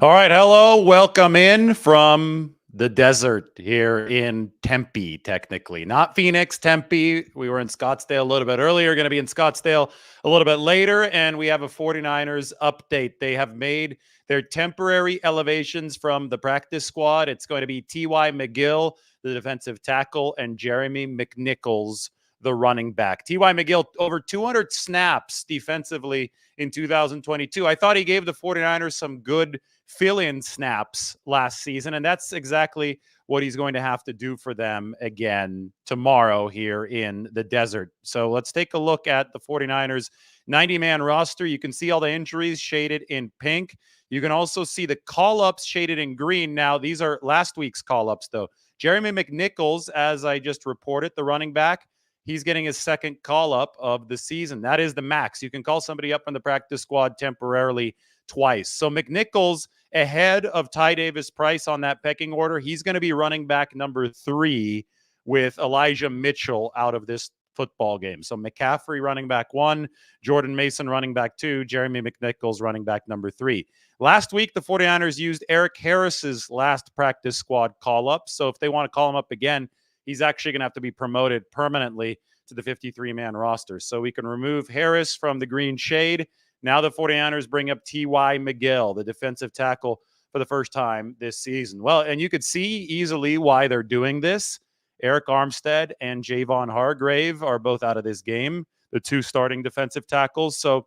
All right. Hello. Welcome in from the desert here in Tempe, technically. Not Phoenix, Tempe. We were in Scottsdale a little bit earlier, going to be in Scottsdale a little bit later. And we have a 49ers update. They have made their temporary elevations from the practice squad. It's going to be T.Y. McGill, the defensive tackle, and Jeremy McNichols, the running back. T.Y. McGill, over 200 snaps defensively in 2022. I thought he gave the 49ers some good fill-in snaps last season, and that's exactly what he's going to have to do for them again tomorrow here in the desert. So let's take a look at the 49ers 90-man roster. You can see all the injuries shaded in pink. You can also see the call-ups shaded in green. Now, these are last week's call-ups, though. Jeremy McNichols, as I just reported, the running back, he's getting his second call-up of the season. That is the max. You can call somebody up from the practice squad temporarily twice. So McNichols ahead of Ty Davis Price on that pecking order. He's going to be running back number 3 with Elijah Mitchell out of this football game. So McCaffrey running back 1, Jordan Mason running back 2, Jeremy McNichols running back number 3. Last week, the 49ers used Eric Harris's last practice squad call-up. So if they want to call him up again, he's actually going to have to be promoted permanently to the 53-man roster. So we can remove Harris from the green shade. Now the 49ers bring up T.Y. McGill, the defensive tackle, for the first time this season. Well, and you could see easily why they're doing this. Eric Armstead and Javon Hargrave are both out of this game, the 2 starting defensive tackles. So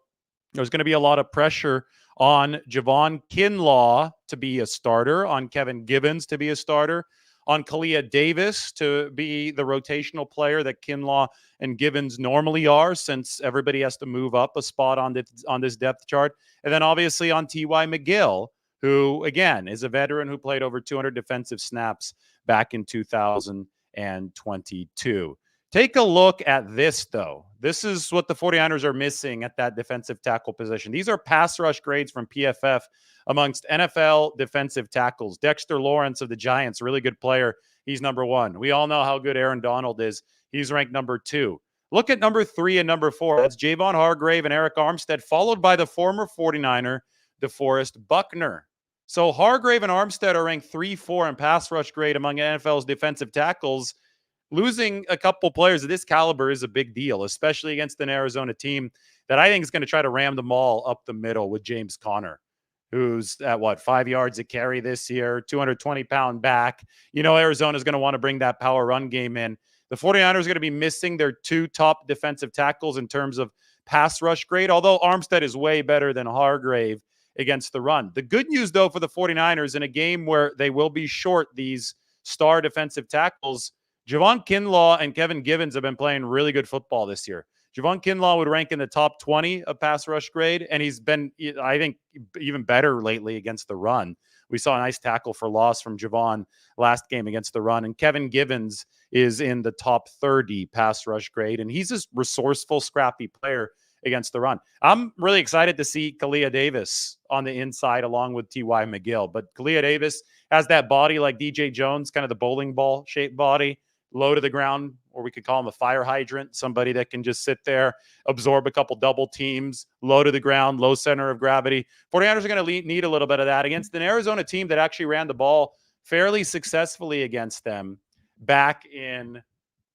there's going to be a lot of pressure on Javon Kinlaw to be a starter, on Kevin Givens to be a starter, on Kalia Davis to be the rotational player that Kinlaw and Givens normally are, since everybody has to move up a spot on this depth chart. And then obviously on T.Y. McGill, who, again, is a veteran who played over 200 defensive snaps back in 2022. Take a look at this, though. This is what the 49ers are missing at that defensive tackle position. These are pass rush grades from PFF amongst NFL defensive tackles. Dexter Lawrence of the Giants, really good player. He's number 1. We all know how good Aaron Donald is. He's ranked number 2. Look at number 3 and number 4. That's Javon Hargrave and Eric Armstead, followed by the former 49er, DeForest Buckner. So Hargrave and Armstead are ranked 3-4 in pass rush grade among NFL's defensive tackles. Losing a couple players of this caliber is a big deal, especially against an Arizona team that I think is going to try to ram them all up the middle with James Conner, who's at 5 yards a carry this year, 220-pound back. You know, Arizona's going to want to bring that power run game in. The 49ers are going to be missing their 2 top defensive tackles in terms of pass rush grade, although Armstead is way better than Hargrave against the run. The good news, though, for the 49ers in a game where they will be short these star defensive tackles, Javon Kinlaw and Kevin Givens have been playing really good football this year. Javon Kinlaw would rank in the top 20 of pass rush grade, and he's been, I think, even better lately against the run. We saw a nice tackle for loss from Javon last game against the run, and Kevin Givens is in the top 30 pass rush grade, and he's a resourceful, scrappy player against the run. I'm really excited to see Kalia Davis on the inside along with T.Y. McGill, but Kalia Davis has that body like DJ Jones, kind of the bowling ball shaped body, low to the ground, or we could call him a fire hydrant, somebody that can just sit there, absorb a couple double teams, low to the ground, low center of gravity. 49ers are going to need a little bit of that against an Arizona team that actually ran the ball fairly successfully against them back in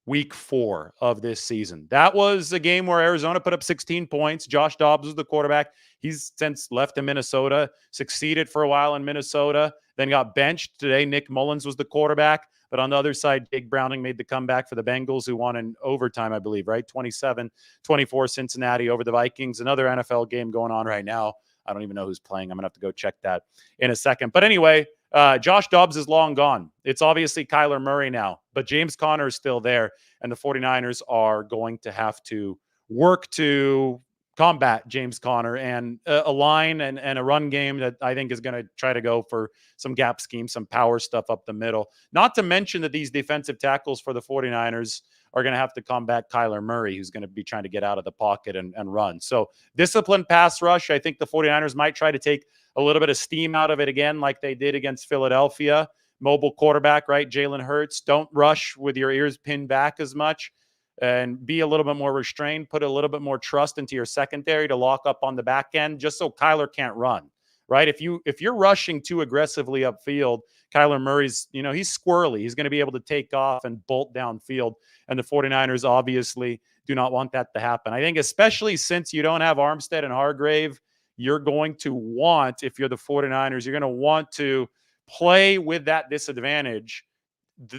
week 4 of this season. That was a game where Arizona put up 16 points. Josh Dobbs was the quarterback. He's since left to Minnesota, succeeded for a while in Minnesota, then got benched. Today, Nick Mullins was the quarterback. But on the other side, Jake Browning made the comeback for the Bengals, who won in overtime, I believe, right? 27-24 Cincinnati over the Vikings. Another NFL game going on right now. I don't even know who's playing. I'm going to have to go check that in a second. But anyway, Josh Dobbs is long gone. It's obviously Kyler Murray now, but James Conner is still there, and the 49ers are going to have to work to combat James Conner and a line and a run game that I think is going to try to go for some gap scheme, some power stuff up the middle. Not to mention that these defensive tackles for the 49ers are going to have to combat Kyler Murray, who's going to be trying to get out of the pocket and run. So disciplined pass rush. I think the 49ers might try to take a little bit of steam out of it again, like they did against Philadelphia. Mobile quarterback, right? Jalen Hurts. Don't rush with your ears pinned back as much, and be a little bit more restrained, put a little bit more trust into your secondary to lock up on the back end, just so Kyler can't run, right? If you're rushing too aggressively upfield, Kyler Murray's, he's squirrely. He's going to be able to take off and bolt downfield. And the 49ers obviously do not want that to happen. I think especially since you don't have Armstead and Hargrave, you're going to want, if you're the 49ers, you're going to want to play with that disadvantage.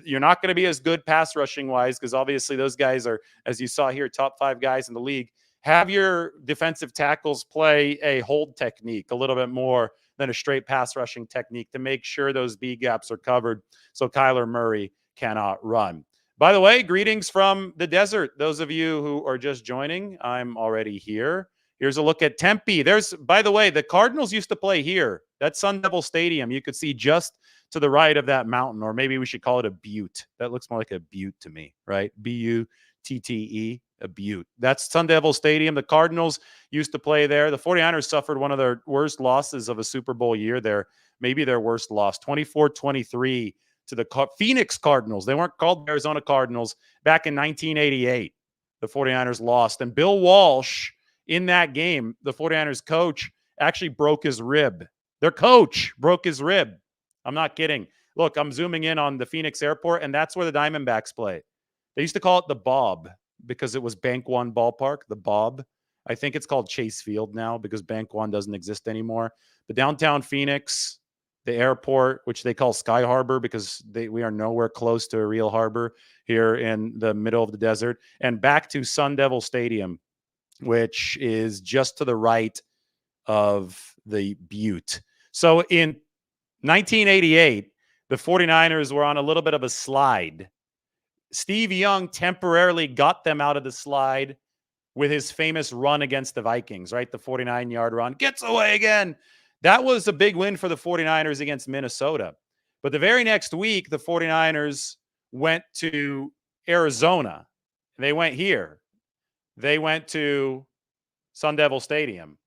You're not going to be as good pass rushing wise because obviously those guys are, as you saw here, top 5 guys in the league. Have your defensive tackles play a hold technique a little bit more than a straight pass rushing technique to make sure those B gaps are covered so Kyler Murray cannot run. By the way, greetings from the desert. Those of you who are just joining, I'm already here. Here's a look at Tempe. By the way, the Cardinals used to play here. That's Sun Devil Stadium. You could see just to the right of that mountain, or maybe we should call it a butte. That looks more like a butte to me, right? B-U-T-T-E, a butte. That's Sun Devil Stadium. The Cardinals used to play there. The 49ers suffered one of their worst losses of a Super Bowl year there, maybe their worst loss, 24-23 to the Phoenix Cardinals. They weren't called the Arizona Cardinals back in 1988. The 49ers lost. And Bill Walsh, in that game, the 49ers coach actually broke his rib. Their coach broke his rib. I'm not kidding. Look, I'm zooming in on the Phoenix airport, and that's where the Diamondbacks play. They used to call it the Bob because it was Bank One Ballpark, the Bob. I think it's called Chase Field now because Bank One doesn't exist anymore. But downtown Phoenix, the airport, which they call Sky Harbor because we are nowhere close to a real harbor here in the middle of the desert, and back to Sun Devil Stadium, which is just to the right of the butte. So in 1988, the 49ers were on a little bit of a slide. Steve Young temporarily got them out of the slide with his famous run against the Vikings, right? The 49-yard run. Gets away again. That was a big win for the 49ers against Minnesota. But the very next week, the 49ers went to Arizona. They went here. They went to Sun Devil Stadium.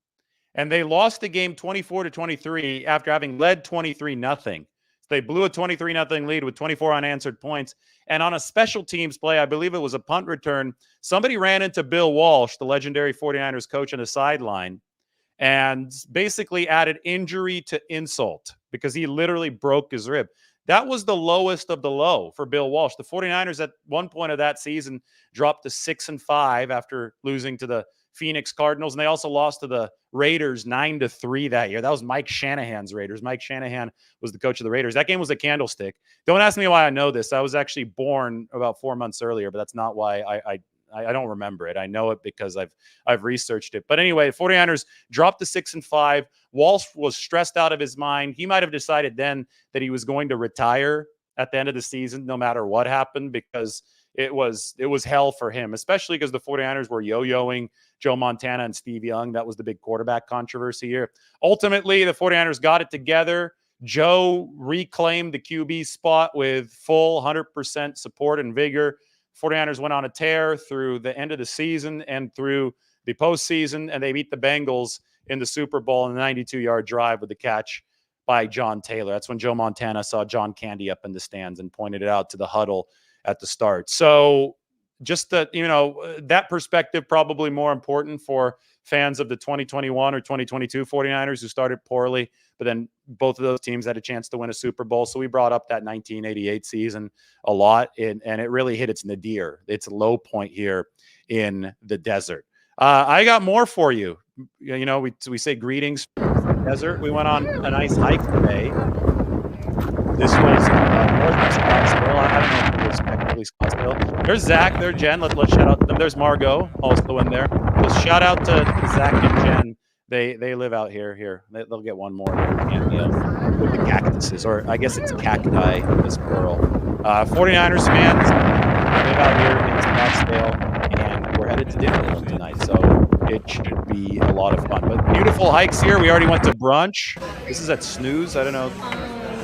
And they lost the game 24-23 after having led 23-0. They blew a 23-0 lead with 24 unanswered points. And on a special teams play, I believe it was a punt return, somebody ran into Bill Walsh, the legendary 49ers coach, on the sideline and basically added injury to insult because he literally broke his rib. That was the lowest of the low for Bill Walsh. The 49ers at one point of that season dropped to 6-5 after losing to the Phoenix Cardinals, and they also lost to the Raiders 9-3 that year. That was Mike Shanahan's Raiders. Mike Shanahan was the coach of the Raiders. That game was a candlestick. Don't ask me why I know this. I was actually born about 4 months earlier, but that's not why I don't remember it. I know it because I've researched it. But anyway, 49ers dropped to 6-5. Walsh was stressed out of his mind. He might have decided then that he was going to retire at the end of the season, no matter what happened, because it was hell for him, especially because the 49ers were yo-yoing Joe Montana and Steve Young. That was the big quarterback controversy here. Ultimately, the 49ers got it together. Joe reclaimed the QB spot with full 100% support and vigor. 49ers went on a tear through the end of the season and through the postseason, and they beat the Bengals in the Super Bowl in a 92-yard drive with the catch by John Taylor. That's when Joe Montana saw John Candy up in the stands and pointed it out to the huddle at the start. So just that, that perspective probably more important for fans of the 2021 or 2022 49ers who started poorly, but then both of those teams had a chance to win a Super Bowl. So we brought up that 1988 season a lot, and it really hit its nadir, its low point here in the desert. I got more for you. We say greetings from the desert. We went on a nice hike today. This was northwest Scottsdale. I don't know if it was technically Scottsdale. There's Zach. There's Jen. Let's shout out to them. There's Margot also in there. So shout out to Zach and Jen. They live out here. They'll get one more cameo with the cactuses, or I guess it's cacti, this plural. 49ers fans live out here in Scottsdale, and we're headed to dinner with them tonight. So it should be a lot of fun. But beautiful hikes here. We already went to brunch. This is at Snooze. I don't know.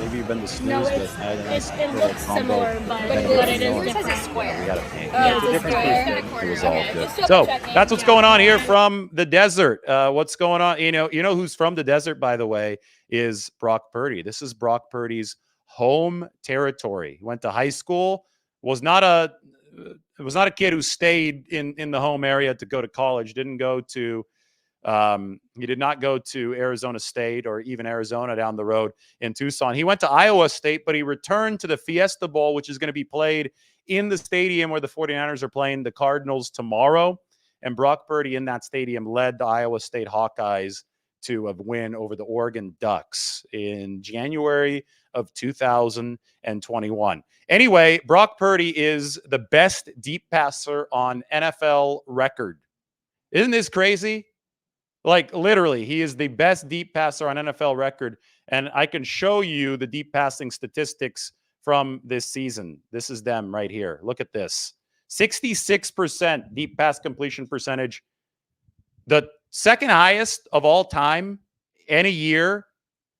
Maybe you've been to Snooze, but it looks similar, but it is different. It's a square. We got to pay. Oh, It's a different square. piece. It was all good. Okay. So that's what's going on here from the desert. What's going on? You know who's from the desert, by the way, is Brock Purdy. This is Brock Purdy's home territory. He went to high school. Was not a kid who stayed in the home area to go to college. Didn't go to He did not go to Arizona State or even Arizona down the road in Tucson. He went to Iowa State, but he returned to the Fiesta Bowl, which is going to be played in the stadium where the 49ers are playing the Cardinals tomorrow. And Brock Purdy in that stadium led the Iowa State Hawkeyes to a win over the Oregon Ducks in January of 2021. Anyway, Brock Purdy is the best deep passer on NFL record. Isn't this crazy? Like, literally, he is the best deep passer on NFL record. And I can show you the deep passing statistics from this season. This is them right here. Look at this. 66% deep pass completion percentage. The second highest of all time in a year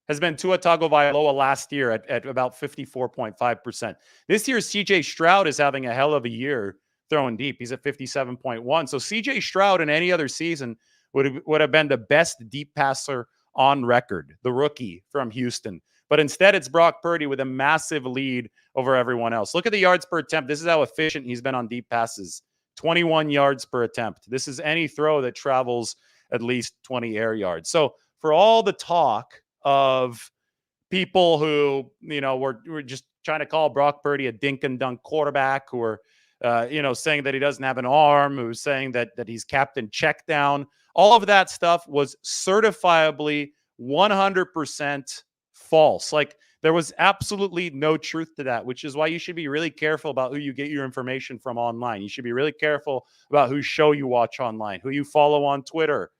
has been Tua Tagovailoa last year at about 54.5%. This year, C.J. Stroud is having a hell of a year throwing deep. He's at 57.1. So C.J. Stroud in any other season would have been the best deep passer on record, the rookie from Houston. But instead, it's Brock Purdy with a massive lead over everyone else. Look at the yards per attempt. This is how efficient he's been on deep passes. 21 yards per attempt. This is any throw that travels at least 20 air yards. So for all the talk of people who, were just trying to call Brock Purdy a dink and dunk quarterback, who are, saying that he doesn't have an arm, who's saying that he's captain check down, all of that stuff was certifiably 100% false. Like, there was absolutely no truth to that, which is why you should be really careful about who you get your information from online. You should be really careful about whose show you watch online, who you follow on Twitter,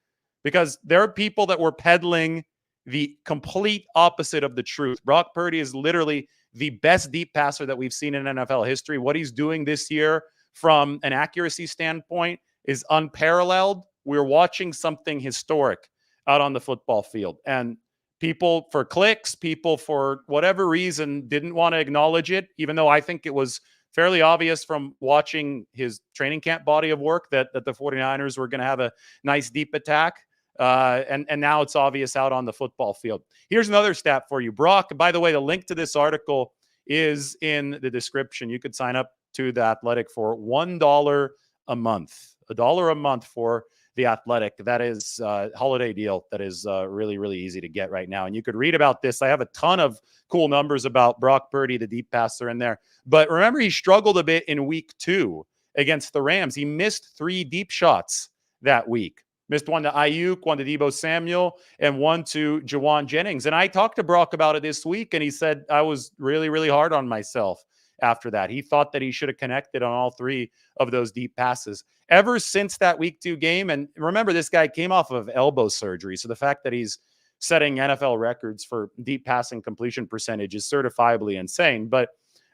because there are people that were peddling the complete opposite of the truth. Brock Purdy is literally the best deep passer that we've seen in NFL history. What he's doing this year from an accuracy standpoint is unparalleled. We're watching something historic out on the football field. And people for clicks, people for whatever reason didn't want to acknowledge it, even though I think it was fairly obvious from watching his training camp body of work that the 49ers were going to have a nice deep attack. And now it's obvious out on the football field. Here's another stat for you. Brock, by the way, the link to this article is in the description. You could sign up to The Athletic for $1 a month. $1 a month for The Athletic. That is a holiday deal that is really, really easy to get right now. And you could read about this. I have a ton of cool numbers about Brock Purdy, the deep passer, in there. But remember, he struggled a bit in week 2 against the Rams. He missed 3 deep shots that week. Missed one to Ayuk, one to Deebo Samuel, and one to Javon Jennings. And I talked to Brock about it this week, and he said, I was really, really hard on myself after that. He thought that he should have connected on all 3 of those deep passes. Ever since that week 2 game, and remember, this guy came off of elbow surgery, so the fact that he's setting NFL records for deep passing completion percentage is certifiably insane. But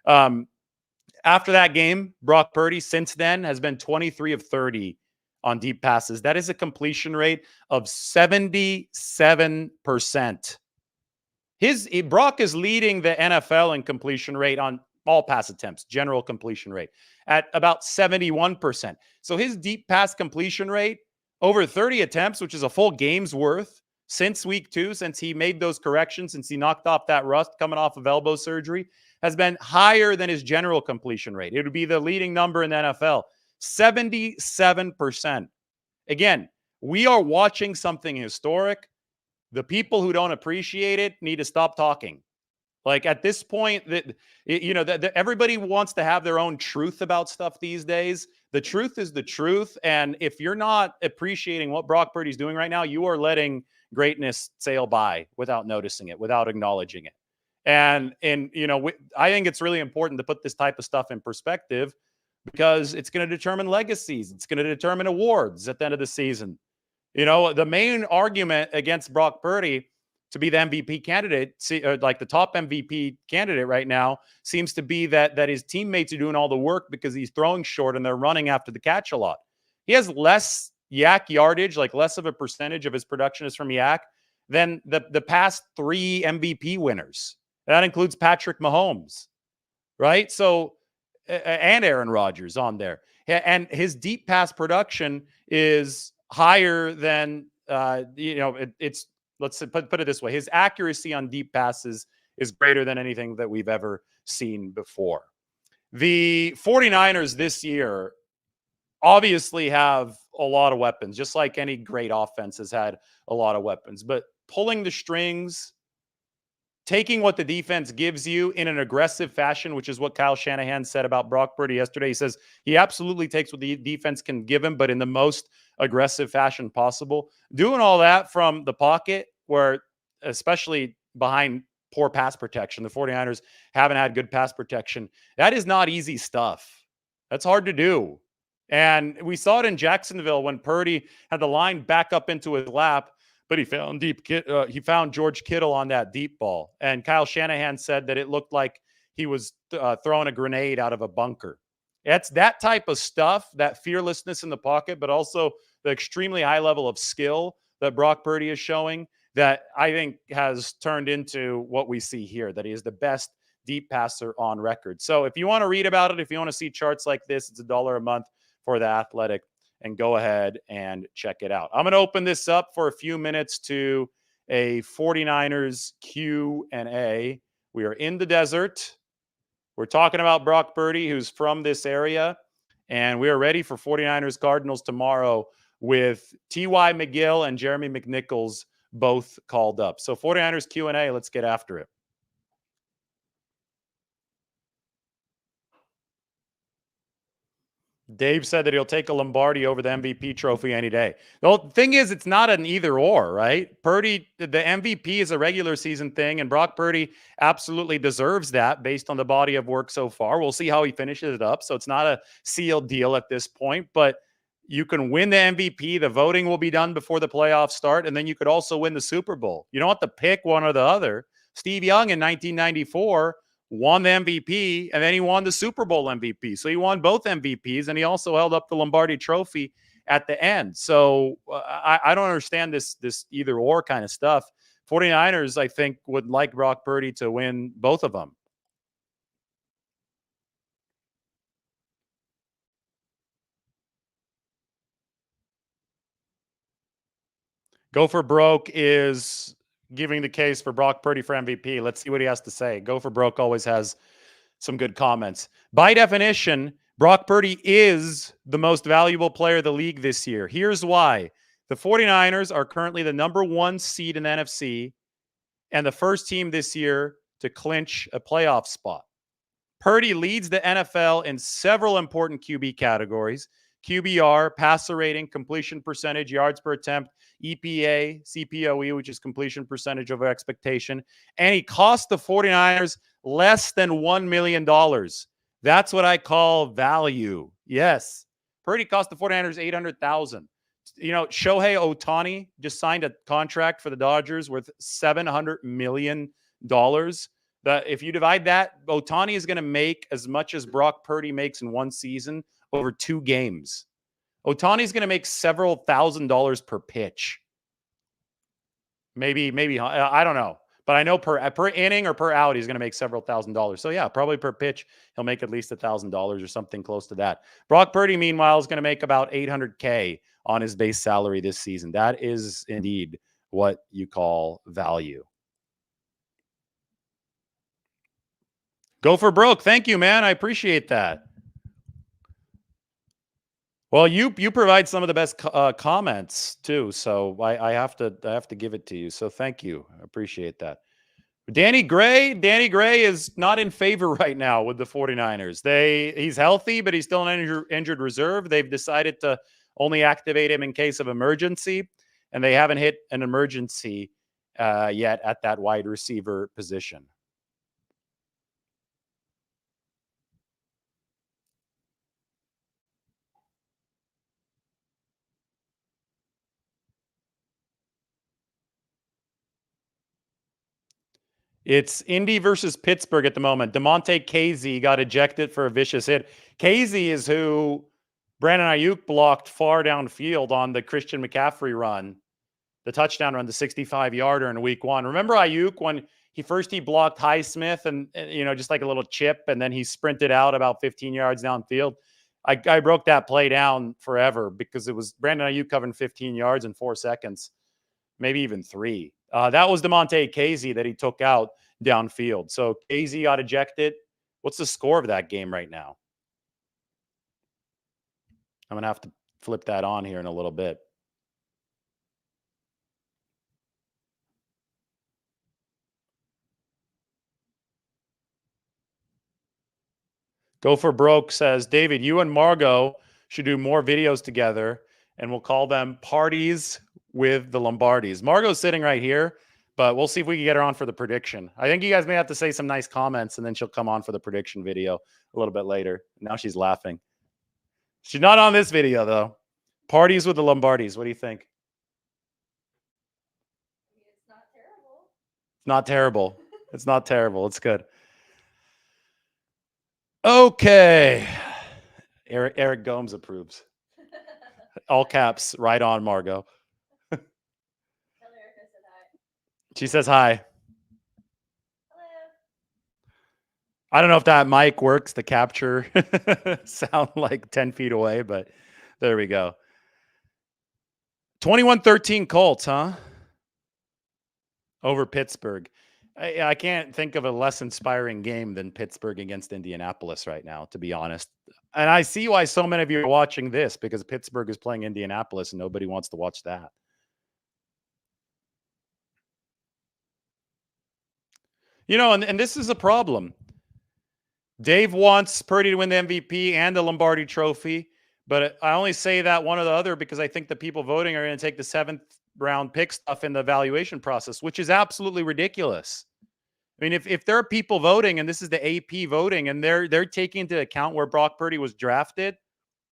after that game, Brock Purdy since then has been 23 of 30 on deep passes. That is a completion rate of 77%. Brock is leading the NFL in completion rate on all pass attempts, general completion rate, at about 71%. So his deep pass completion rate over 30 attempts, which is a full game's worth since week 2, since he made those corrections, since he knocked off that rust coming off of elbow surgery, has been higher than his general completion rate. It would be the leading number in the NFL. 77%. Again, we are watching something historic. The people who don't appreciate it need to stop talking. Like, at this point, everybody wants to have their own truth about stuff these days. The truth is the truth. And if you're not appreciating what Brock Purdy's doing right now, you are letting greatness sail by without noticing it, without acknowledging it. And I think it's really important to put this type of stuff in perspective, because it's going to determine legacies. It's going to determine awards at the end of the season. The main argument against Brock Purdy to be the MVP candidate, like the top MVP candidate right now, seems to be that his teammates are doing all the work because he's throwing short and they're running after the catch a lot. He has less yak yardage, like less of a percentage of his production is from yak, than the past 3 MVP winners. That includes Patrick Mahomes, right? So, and Aaron Rodgers on there. And his deep pass production is higher than, it's, let's put it this way. His accuracy on deep passes is greater than anything that we've ever seen before. The 49ers this year obviously have a lot of weapons, just like any great offense has had a lot of weapons. But pulling the strings, taking what the defense gives you in an aggressive fashion, which is what Kyle Shanahan said about Brock Purdy yesterday. He says he absolutely takes what the defense can give him, but in the most aggressive fashion possible. Doing all that from the pocket, where especially behind poor pass protection, the 49ers haven't had good pass protection. That is not easy stuff. That's hard to do. And we saw it in Jacksonville when Purdy had the line back up into his lap, but he found George Kittle on that deep ball. And Kyle Shanahan said that it looked like he was throwing a grenade out of a bunker. It's that type of stuff, that fearlessness in the pocket, but also the extremely high level of skill that Brock Purdy is showing that I think has turned into what we see here, that he is the best deep passer on record. So if you want to read about it, if you want to see charts like this, it's $1 a month for The Athletic, and go ahead and check it out. I'm going to open this up for a few minutes to a 49ers Q&A. We are in the desert. We're talking about Brock Purdy, who's from this area, and we are ready for 49ers Cardinals tomorrow with T.Y. McGill and Jeremy McNichols both called up. So 49ers Q&A, let's get after it. Dave said that he'll take a Lombardi over the MVP trophy any day. The thing is, it's not an either or, right? Purdy, the MVP is a regular season thing, and Brock Purdy absolutely deserves that based on the body of work so far. We'll see how he finishes it up. So it's not a sealed deal at this point, but you can win the MVP. The voting will be done before the playoffs start, and then you could also win the Super Bowl. You don't have to pick one or the other. Steve Young in 1994 won the MVP, and then he won the Super Bowl MVP. So he won both MVPs, and he also held up the Lombardi trophy at the end. So I don't understand this either or kind of stuff. 49ers, I think, would like Brock Purdy to win both of them. Go for Broke is giving the case for Brock Purdy for MVP. Let's see what he has to say. Go for Broke always has some good comments. By definition, Brock Purdy is the most valuable player of the league this year. Here's why. The 49ers are currently the number 1 seed in the NFC and the first team this year to clinch a playoff spot. Purdy leads the NFL in several important QB categories: QBR, passer rating, completion percentage, yards per attempt, EPA, CPOE, which is completion percentage over expectation. And he cost the 49ers less than $1 million. That's what I call value. Yes. Purdy cost the 49ers $800,000. You know, Shohei Ohtani just signed a contract for the Dodgers worth $700 million. That if you divide that, Ohtani is going to make as much as Brock Purdy makes in one season over 2 games. Ohtani is going to make several $1,000s per pitch. Maybe, I don't know. But I know per inning or per out, he's going to make several $1,000s. So yeah, probably per pitch, he'll make at least $1,000 or something close to that. Brock Purdy, meanwhile, is going to make about $800K on his base salary this season. That is indeed what you call value. Go for Broke. Thank you, man. I appreciate that. Well, you provide some of the best comments too, so I have to give it to you. So thank you. I appreciate that. Danny Gray is not in favor right now with the 49ers. He's healthy, but he's still an injured reserve. They've decided to only activate him in case of emergency, and they haven't hit an emergency yet at that wide receiver position. It's Indy versus Pittsburgh at the moment. DeMonte Casey got ejected for a vicious hit. Casey is who Brandon Ayuk blocked far downfield on the Christian McCaffrey run, the touchdown run, the 65-yarder in week 1. Remember Ayuk when he blocked Highsmith and just like a little chip, and then he sprinted out about 15 yards downfield? I broke that play down forever because it was Brandon Ayuk covering 15 yards in 4 seconds, maybe even 3. That was DeMonte Casey that he took out downfield. So Casey got ejected. What's the score of that game right now? I'm going to have to flip that on here in a little bit. Go for Broke says, David, you and Margot should do more videos together, and we'll call them Parties with the Lombardis. Margot's sitting right here, but we'll see if we can get her on for the prediction. I think you guys may have to say some nice comments, and then she'll come on for the prediction video a little bit later. Now she's laughing. She's not on this video, though. Parties with the Lombardis. What do you think? It's not terrible. It's not terrible. It's not terrible. It's good. Okay. Eric Gomes approves. All caps, right on, Margot. She says hi. Hello. I don't know if that mic works to capture sound like 10 feet away, but there we go. 21-13 Colts, huh? Over Pittsburgh. I can't think of a less inspiring game than Pittsburgh against Indianapolis right now, to be honest. And I see why so many of you are watching this, because Pittsburgh is playing Indianapolis and nobody wants to watch that. You know, and this is a problem. Dave wants Purdy to win the MVP and the Lombardi Trophy, but I only say that one or the other because I think the people voting are going to take the 7th round pick stuff in the evaluation process, which is absolutely ridiculous. I mean, if there are people voting, and this is the AP voting, and they're taking into account where Brock Purdy was drafted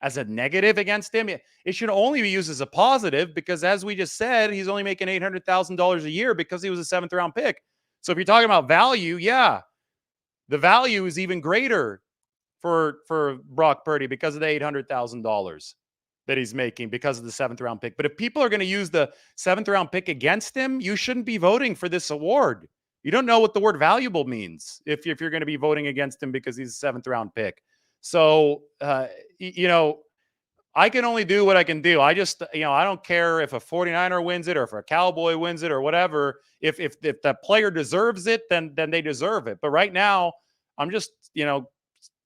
as a negative against him, it should only be used as a positive because, as we just said, he's only making $800,000 a year because he was a 7th round pick. So if you're talking about value, yeah, the value is even greater for Brock Purdy because of the $800,000 that he's making because of the 7th round pick. But if people are going to use the 7th round pick against him, you shouldn't be voting for this award. You don't know what the word valuable means if you're going to be voting against him because he's a 7th round pick. So, you know, I can only do what I can do. I just, you know, I don't care if a 49er wins it or if a Cowboy wins it or whatever. If the player deserves it, then they deserve it. But right now, I'm just, you know,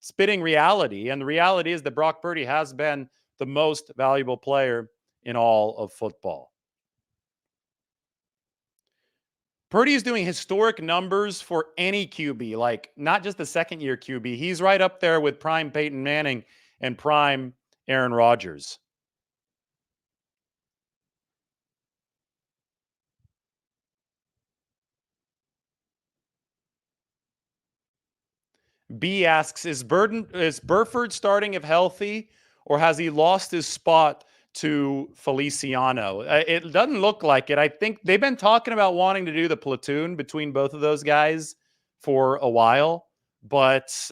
spitting reality. And the reality is that Brock Purdy has been the most valuable player in all of football. Purdy is doing historic numbers for any QB, like not just the second-year QB. He's right up there with prime Peyton Manning and prime Aaron Rodgers. B asks, is Burford starting if healthy, or has he lost his spot to Feliciano? It doesn't look like it. I think they've been talking about wanting to do the platoon between both of those guys for a while, but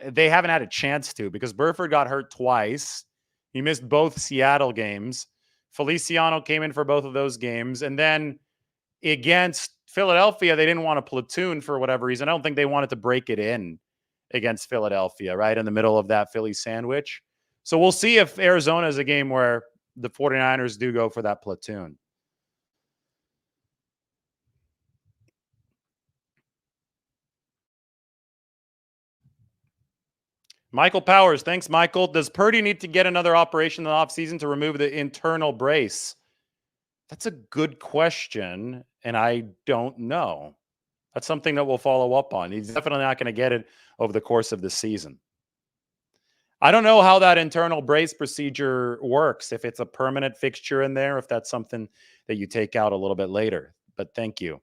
they haven't had a chance to because Burford got hurt twice. He missed both Seattle games. Feliciano came in for both of those games. And then against Philadelphia, they didn't want a platoon for whatever reason. I don't think they wanted to break it in against Philadelphia, right in the middle of that Philly sandwich. So we'll see if Arizona is a game where the 49ers do go for that platoon. Michael Powers, thanks, Michael. Does Purdy need to get another operation in the offseason to remove the internal brace? That's a good question, and I don't know. That's something that we'll follow up on. He's definitely not going to get it over the course of the season. I don't know how that internal brace procedure works, if it's a permanent fixture in there, if that's something that you take out a little bit later. But thank you.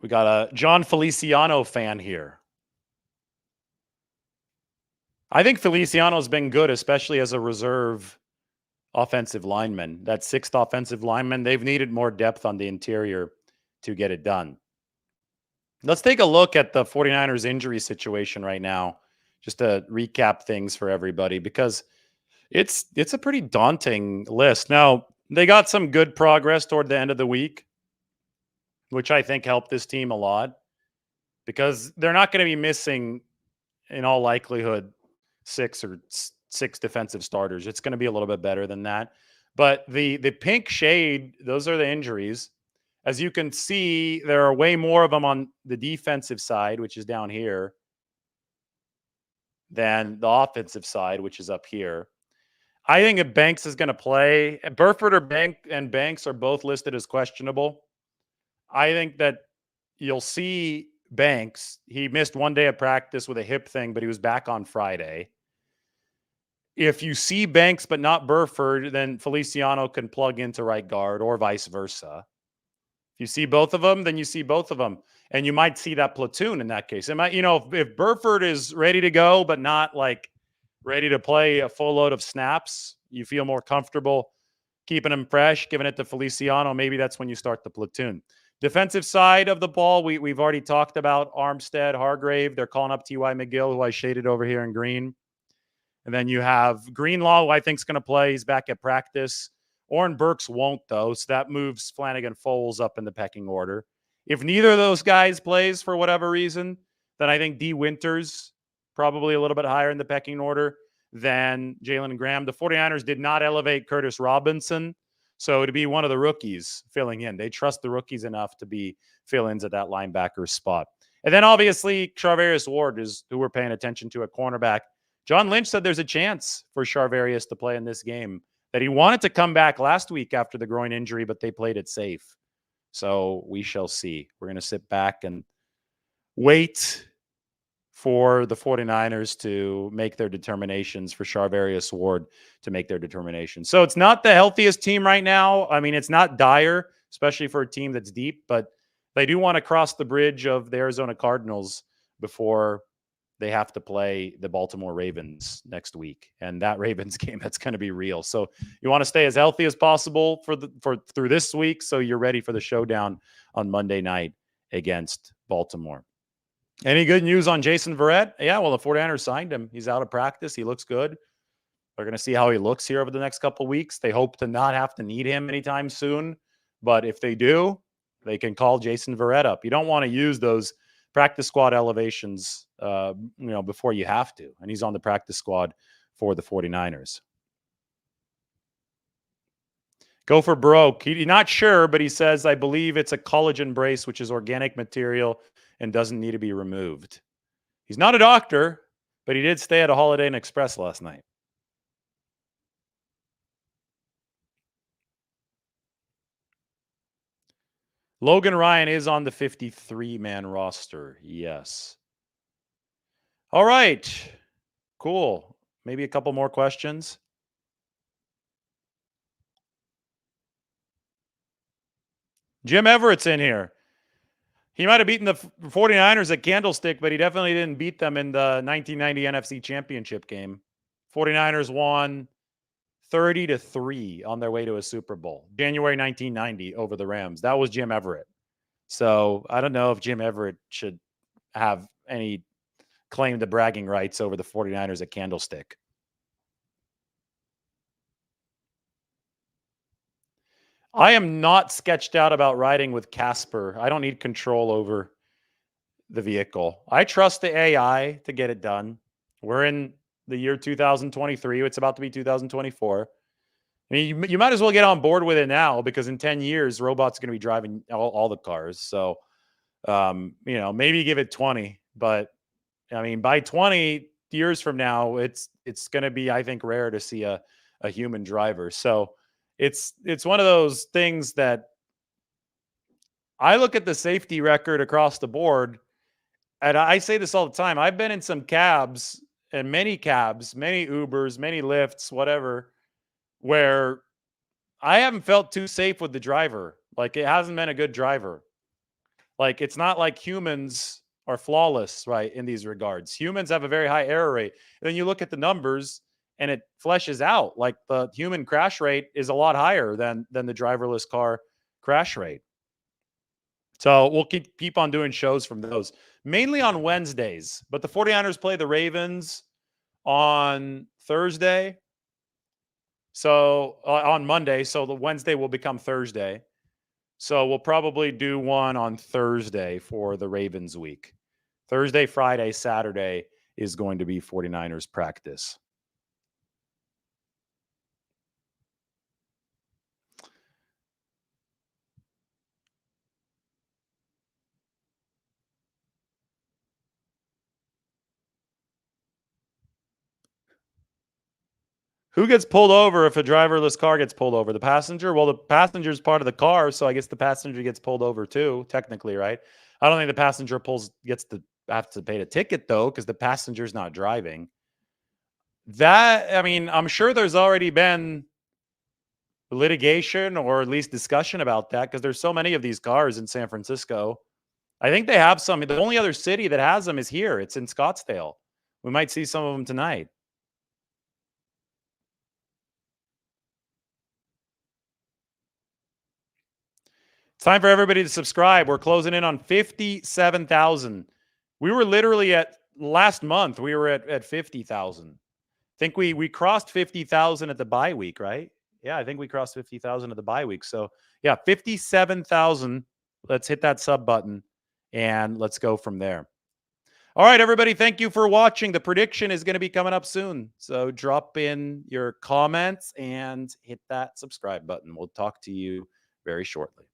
We got a John Feliciano fan here. I think Feliciano's been good, especially as a reserve offensive lineman. That 6th offensive lineman, they've needed more depth on the interior to get it done. Let's take a look at the 49ers injury situation right now, just to recap things for everybody, because it's a pretty daunting list. Now, they got some good progress toward the end of the week, which I think helped this team a lot, because they're not going to be missing, in all likelihood, six defensive starters. It's going to be a little bit better than that. But the pink shade, those are the injuries. As you can see, there are way more of them on the defensive side, which is down here, than the offensive side, which is up here. I think if Banks is going to play, Burford or Banks are both listed as questionable. I think that you'll see Banks. He missed one day of practice with a hip thing, but he was back on Friday. If you see Banks but not Burford, then Feliciano can plug into right guard or vice versa. If you see both of them, then you see both of them. And you might see that platoon in that case. It might, if Burford is ready to go, but not like ready to play a full load of snaps, you feel more comfortable keeping him fresh, giving it to Feliciano, maybe that's when you start the platoon. Defensive side of the ball, we've already talked about Armstead, Hargrave. They're calling up T.Y. McGill, who I shaded over here in green. And then you have Greenlaw, who I think is going to play. He's back at practice. Oren Burks won't, though, so that moves Flanagan Foles up in the pecking order. If neither of those guys plays for whatever reason, then I think D. Winters probably a little bit higher in the pecking order than Jalen Graham. The 49ers did not elevate Curtis Robinson, so to be one of the rookies filling in. They trust the rookies enough to be fill-ins at that linebacker spot. And then obviously Charvarius Ward is who we're paying attention to at cornerback. John Lynch said there's a chance for Charvarius to play in this game, that he wanted to come back last week after the groin injury, but they played it safe. So we shall see. We're going to sit back and wait for the 49ers to make their determinations, for Charvarius Ward to make their determinations. So it's not the healthiest team right now. I mean, it's not dire, especially for a team that's deep, but they do want to cross the bridge of the Arizona Cardinals before they have to play the Baltimore Ravens next week. And that Ravens game, that's going to be real. So you want to stay as healthy as possible for through this week, so you're ready for the showdown on Monday night against Baltimore. Any good news on Jason Verrett? Yeah, well, the 49ers signed him. He's out of practice. He looks good. They're going to see how he looks here over the next couple of weeks. They hope to not have to need him anytime soon. But if they do, they can call Jason Verrett up. You don't want to use those practice squad elevations, before you have to. And he's on the practice squad for the 49ers. Go for broke. He's not sure, but he says, I believe it's a collagen brace, which is organic material and doesn't need to be removed. He's not a doctor, but he did stay at a Holiday Inn Express last night. Logan Ryan is on the 53-man roster. Yes. All right. Cool. Maybe a couple more questions. Jim Everett's in here. He might have beaten the 49ers at Candlestick, but he definitely didn't beat them in the 1990 NFC Championship game. 49ers won 30-3 on their way to a Super Bowl. January 1990 over the Rams. That was Jim Everett. So I don't know if Jim Everett should have any claim to bragging rights over the 49ers at Candlestick. I am not sketched out about riding with Casper. I don't need control over the vehicle. I trust the AI to get it done. We're in the year 2023. It's about to be 2024. I mean, you might as well get on board with it now, because in 10 years, robots are going to be driving all the cars. So, maybe give it 20. But, I mean, by 20 years from now, it's going to be, I think, rare to see a human driver. So it's one of those things that I look at the safety record across the board, and I say this all the time. I've been in some cabs, and many Ubers, many Lyfts, whatever, where I haven't felt too safe with the driver. Like, it hasn't been a good driver. Like, it's not like humans are flawless, right, in these regards. Humans have a very high error rate. And then you look at the numbers, and it fleshes out. Like, the human crash rate is a lot higher than the driverless car crash rate. So we'll keep on doing shows from those, mainly on Wednesdays. But the 49ers play the Ravens on Thursday. So on Monday. So the Wednesday will become Thursday. So we'll probably do one on Thursday for the Ravens week. Thursday, Friday, Saturday is going to be 49ers practice. Who gets pulled over if a driverless car gets pulled over? The passenger? Well, the passenger is part of the car, so I guess the passenger gets pulled over too, technically, right? I don't think the passenger have to pay the ticket though, because the passenger's not driving. I mean, I'm sure there's already been litigation or at least discussion about that because there's so many of these cars in San Francisco. I think they have some. The only other city that has them is here. It's in Scottsdale. We might see some of them tonight. It's time for everybody to subscribe. We're closing in on 57,000. We were literally at last month, we were at 50,000. I think we crossed 50,000 at the bye week, right? Yeah, I think we crossed 50,000 at the bye week. So, yeah, 57,000. Let's hit that sub button and let's go from there. All right, everybody, thank you for watching. The prediction is going to be coming up soon. So drop in your comments and hit that subscribe button. We'll talk to you very shortly.